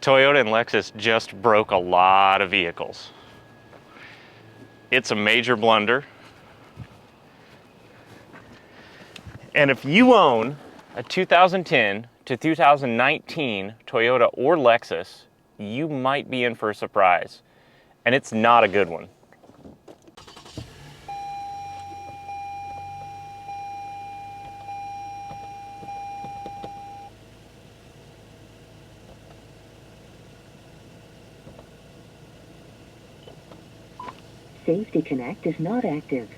Toyota and Lexus just broke a lot of vehicles. It's a major blunder. And if you own a 2010 to 2019 Toyota or Lexus, you might be in for a surprise. And it's not a good one. Safety Connect is not active.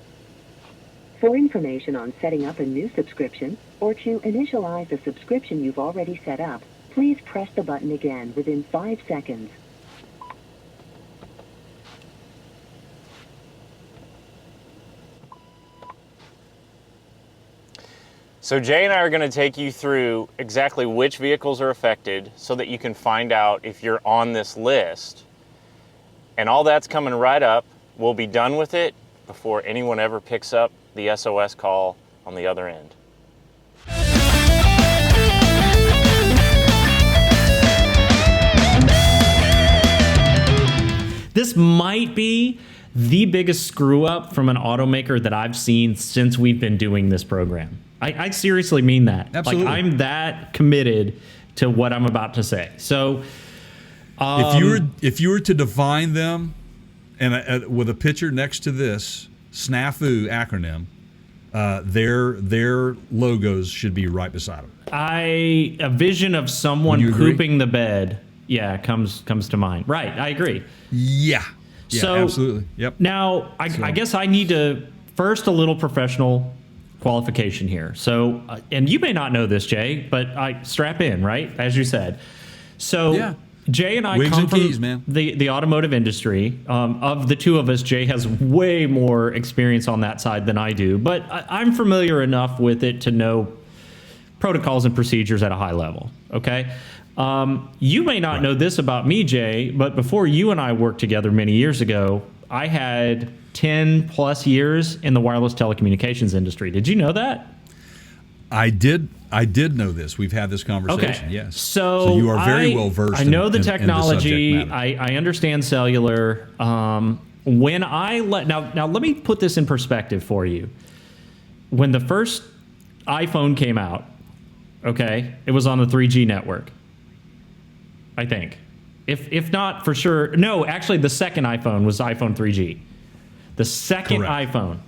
For information on setting up a new subscription or to initialize a subscription you've already set up, please press the button again within 5 seconds. So Jay and I are going to take you through exactly which vehicles are affected so that you can find out if you're on this list. And all that's coming right up. We'll be done with it before anyone ever picks up the SOS call on the other end. This might be the biggest screw up from an automaker that I've seen since we've been doing this program. I seriously mean that. Absolutely. Like, I'm that committed to what I'm about to say. So, if you were to define them, and with a picture next to this snafu acronym, their logos should be right beside them. A vision of someone pooping the bed, comes to mind. Right, I agree. Yeah, so, absolutely. Yep. Now, I guess I need to first a little professional qualification here. So, and you may not know this, Jay, but I strap in, right? As you said. So. Yeah. Jay and I come from the automotive industry. Of the two of us, Jay has way more experience on that side than I do, but I'm familiar enough with it to know protocols and procedures at a high level, okay? You may not know this about me, Jay, but before you and I worked together many years ago, I had 10 plus years in the wireless telecommunications industry. Did you know that? I did know this. We've had this conversation. Okay. Yes. So you are very well versed. I know the technology. technology. I understand cellular. When I now let me put this in perspective for you. When the first iPhone came out, okay, it was on the 3G network. I think, if not for sure, no. Actually, the second iPhone was iPhone 3G. The second Correct. iPhone.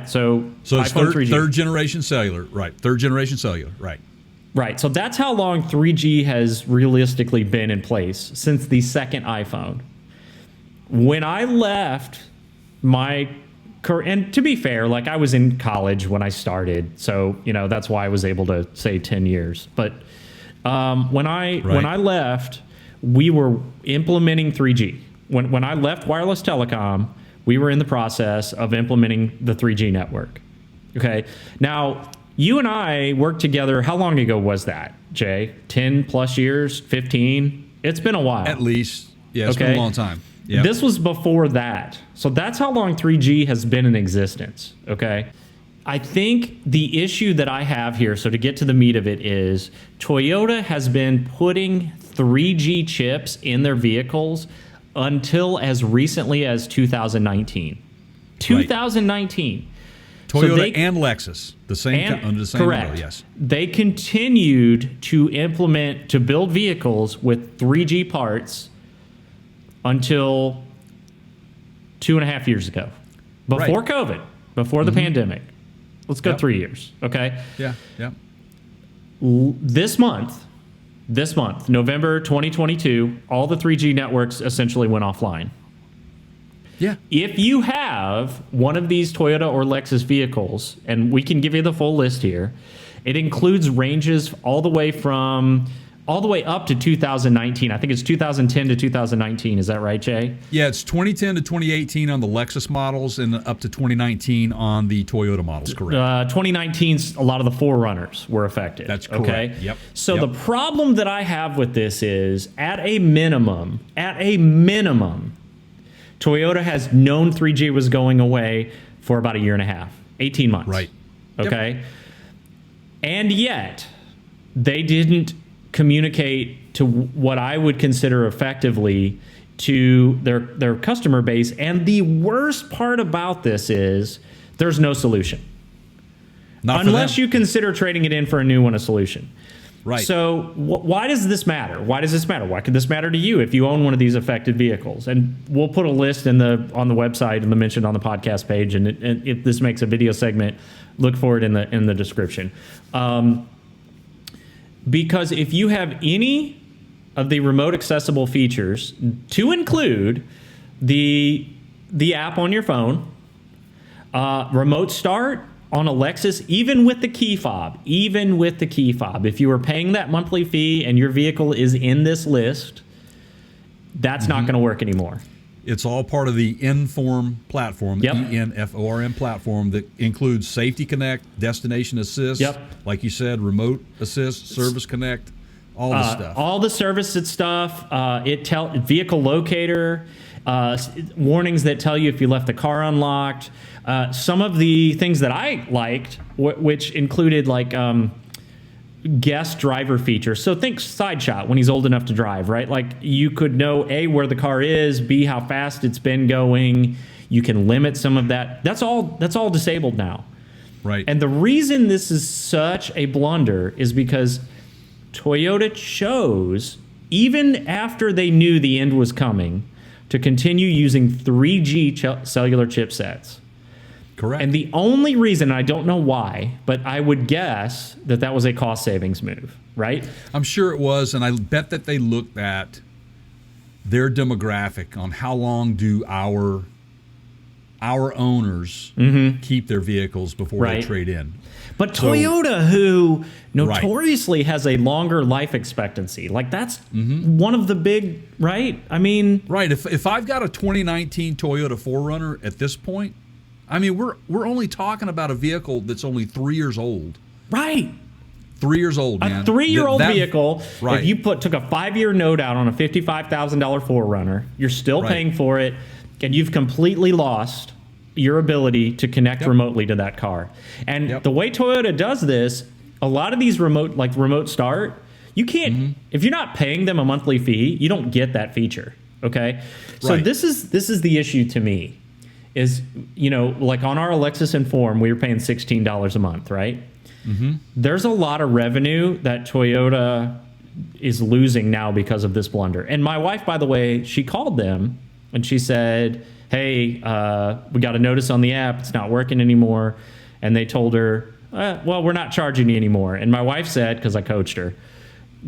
So it's iPhone 3G. third generation cellular, right? Third generation cellular, right? Right. So that's how long 3G has realistically been in place, since the second iPhone. When I left my career, and to be fair, like, I was in college when I started, so that's why I was able to say 10 years. But when I left, we were implementing 3G. When I left wireless telecom, we were in the process of implementing the 3G network. Okay. Now, you and I worked together. How long ago was that, Jay? 10 plus years? 15? It's been a while. At least. Yeah, it's been a long time. Yep. This was before that. So that's how long 3G has been in existence. Okay. I think the issue that I have here, so to get to the meat of it, is Toyota has been putting 3G chips in their vehicles until as recently as 2019. 2019. Toyota and Lexus, under the same correct. model, yes. They continued to build vehicles with 3G parts until 2.5 years ago. Before COVID, before the pandemic. Let's go 3 years, okay? Yeah. This month, November 2022, all the 3G networks essentially went offline. Yeah. If you have one of these Toyota or Lexus vehicles, and we can give you the full list here, it includes ranges all the way up to 2019. I think it's 2010 to 2019. Is that right, Jay? Yeah, it's 2010 to 2018 on the Lexus models and up to 2019 on the Toyota models, correct. 2019's, a lot of the Forerunners were affected. That's correct. Okay? Yep. So the problem that I have with this is, at a minimum, Toyota has known 3G was going away for about a year and a half, 18 months. Right. Okay. Yep. And yet, they didn't communicate to what I would consider effectively to their customer base. And the worst part about this is there's no solution. Unless you consider trading it in for a new one a solution. Right. So why does this matter? Why does this matter? Why could this matter to you if you own one of these affected vehicles? And we'll put a list on the website and mentioned on the podcast page. And if this makes a video segment, look for it in the description. Because if you have any of the remote accessible features, to include the app on your phone, remote start on a Lexus, even with the key fob, if you were paying that monthly fee and your vehicle is in this list, that's not going to work anymore. It's all part of the Inform platform, the ENFORM platform that includes Safety Connect, Destination Assist, like you said, Remote Assist, Service Connect, all the stuff. All the services stuff. Vehicle locator, warnings that tell you if you left the car unlocked. Some of the things that I liked, which included like guest driver features. So think side shot when he's old enough to drive, right? Like you could know A, where the car is, B, how fast it's been going. You can limit some of that. That's all disabled now. Right. And the reason this is such a blunder is because Toyota chose, even after they knew the end was coming, to continue using 3G cellular chipsets. Correct. And the only reason, I don't know why, but I would guess that was a cost savings move, right? I'm sure it was, and I bet that they looked at their demographic on how long do our owners keep their vehicles before they trade in. But Toyota, who notoriously has a longer life expectancy, like that's one of the big, right? I mean... Right. If I've got a 2019 Toyota 4Runner at this point, I mean, we're only talking about a vehicle that's only 3 years old. Right. 3 years old, man. A 3-year-old vehicle, right. If you took a 5-year note out on a $55,000 4Runner, you're still paying for it, and you've completely lost your ability to connect remotely to that car. And the way Toyota does this, a lot of these remote start, you can't, if you're not paying them a monthly fee, you don't get that feature, okay? So this is the issue to me. Is, like on our Lexus Inform, we were paying $16 a month, right? There's a lot of revenue that Toyota is losing now because of this blunder. And my wife, by the way, she called them and she said, hey, we got a notice on the app. It's not working anymore. And they told her, well, we're not charging you anymore. And my wife said, because I coached her,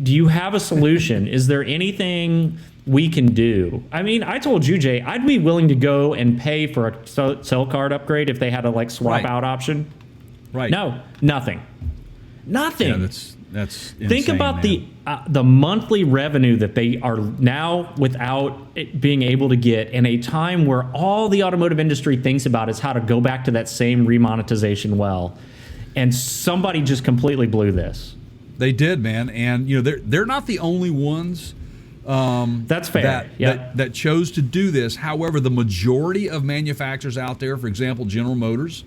do you have a solution? Is there anything we can do? I mean, I told you, Jay, I'd be willing to go and pay for a cell card upgrade if they had a swap out option. Right. No, nothing. Yeah, that's insane, think about man. the monthly revenue that they are now without it being able to get in a time where all the automotive industry thinks about is how to go back to that same remonetization well. And somebody just completely blew this. They did, man. And they're not the only ones that's fair. That chose to do this. However, the majority of manufacturers out there, for example, General Motors,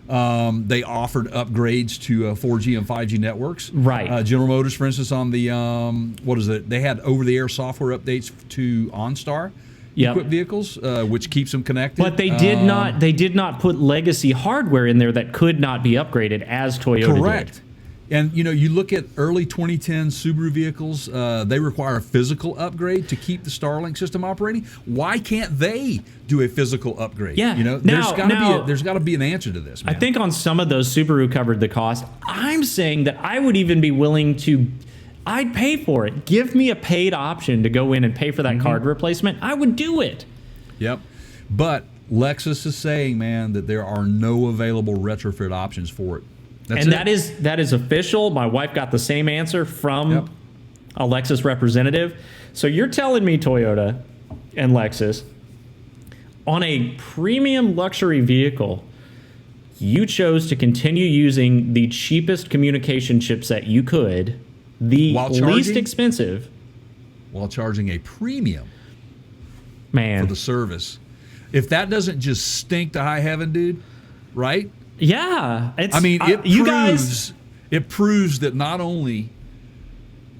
they offered upgrades to 4G and 5G networks. Right. General Motors, for instance, on the they had over-the-air software updates to OnStar equipped vehicles, which keeps them connected. But they did not. They did not put legacy hardware in there that could not be upgraded as Toyota correct. did. And, you look at early 2010 Subaru vehicles, they require a physical upgrade to keep the Starlink system operating. Why can't they do a physical upgrade? Yeah. There's got to be an answer to this, man. I think on some of those Subaru covered the cost. I'm saying that I would even be willing to, I'd pay for it. Give me a paid option to go in and pay for that card replacement. I would do it. Yep. But Lexus is saying, man, that there are no available retrofit options for it. That is official. My wife got the same answer from a Lexus representative. So you're telling me, Toyota and Lexus, on a premium luxury vehicle, you chose to continue using the cheapest communication chipset you could, the least expensive, while charging a premium for the service. If that doesn't just stink to high heaven, dude, right? Yeah, it proves that not only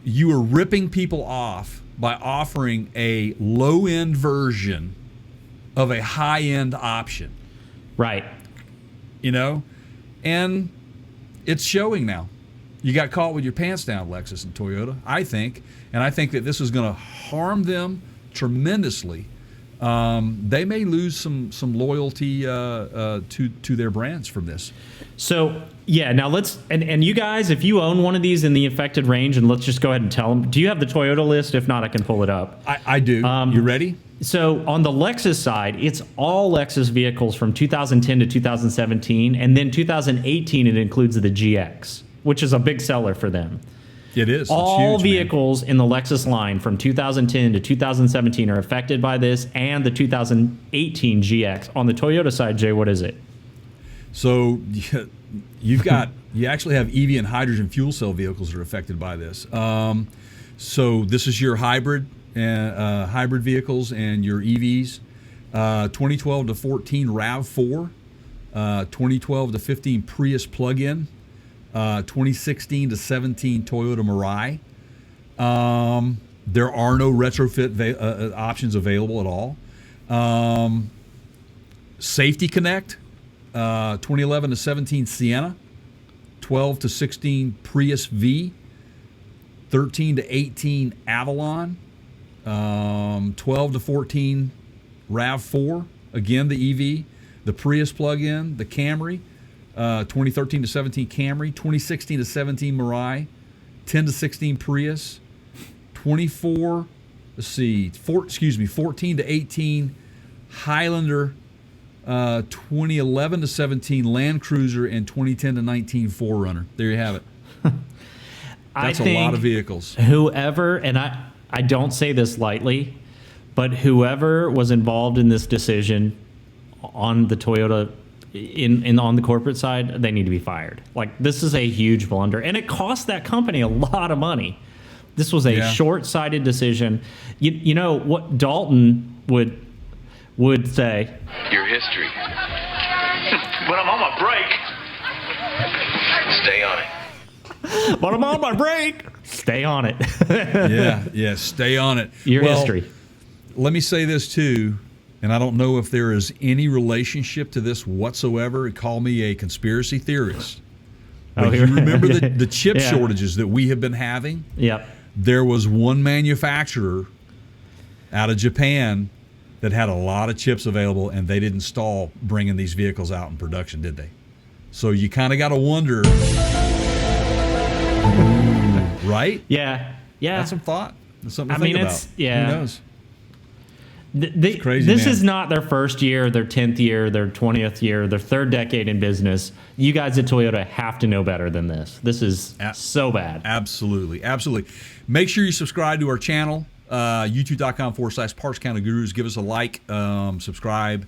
you are ripping people off by offering a low-end version of a high-end option. Right. You know? And it's showing now. You got caught with your pants down, Lexus and Toyota, I think. And I think that this is going to harm them tremendously. They may lose some loyalty to their brands from this. So, yeah, now let's, and you guys, if you own one of these in the affected range, and let's just go ahead and tell them, do you have the Toyota list? If not, I can pull it up. I do. You ready? So on the Lexus side, it's all Lexus vehicles from 2010 to 2017, and then 2018 it includes the GX, which is a big seller for them. It is. All it's huge, vehicles in the Lexus line from 2010 to 2017 are affected by this, and the 2018 GX. On the Toyota side, Jay, what is it? So you actually have EV and hydrogen fuel cell vehicles that are affected by this. So this is your hybrid vehicles and your EVs. 2012 to 14 RAV4, 2012 to 15 Prius plug-in, 2016 to 17 Toyota Mirai. There are no retrofit options available at all. Safety Connect, 2011 to 17 Sienna, 12 to 16 Prius V, 13 to 18 Avalon, 12 to 14 RAV4, again the EV, the Prius plug-in, the Camry, 2013 to 17 Camry, 2016 to 17 Mirai, 10 to 16 Prius, 14 to 18 Highlander, 2011 to 17 Land Cruiser, and 2010 to 19 4Runner. There you have it. That's a lot of vehicles. Whoever, and I don't say this lightly, but whoever was involved in this decision on the Toyota on the corporate side, they need to be fired. Like, this is a huge blunder, and it cost that company a lot of money. This was a short-sighted decision. You know what Dalton would say? Your history. When I'm on my break, stay on it. When I'm on my break, stay on it. Yeah, stay on it. Your history. Let me say this too, and I don't know if there is any relationship to this whatsoever. Call me a conspiracy theorist. But you remember the chip shortages that we have been having? Yep. There was one manufacturer out of Japan that had a lot of chips available, and they didn't stall bringing these vehicles out in production, did they? So you kind of got to wonder, right? Yeah. That's some thought. That's something to think about. Who knows? It's crazy, this is not their first year, their 10th year, their 20th year, their third decade in business. You guys at Toyota have to know better than this. This is so bad. Absolutely. Make sure you subscribe to our channel, youtube.com/Parts Counter Gurus. Give us a like, subscribe,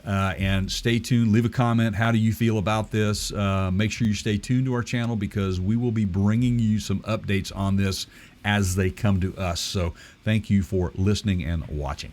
and stay tuned. Leave a comment. How do you feel about this? Make sure you stay tuned to our channel, because we will be bringing you some updates on this as they come to us. So thank you for listening and watching.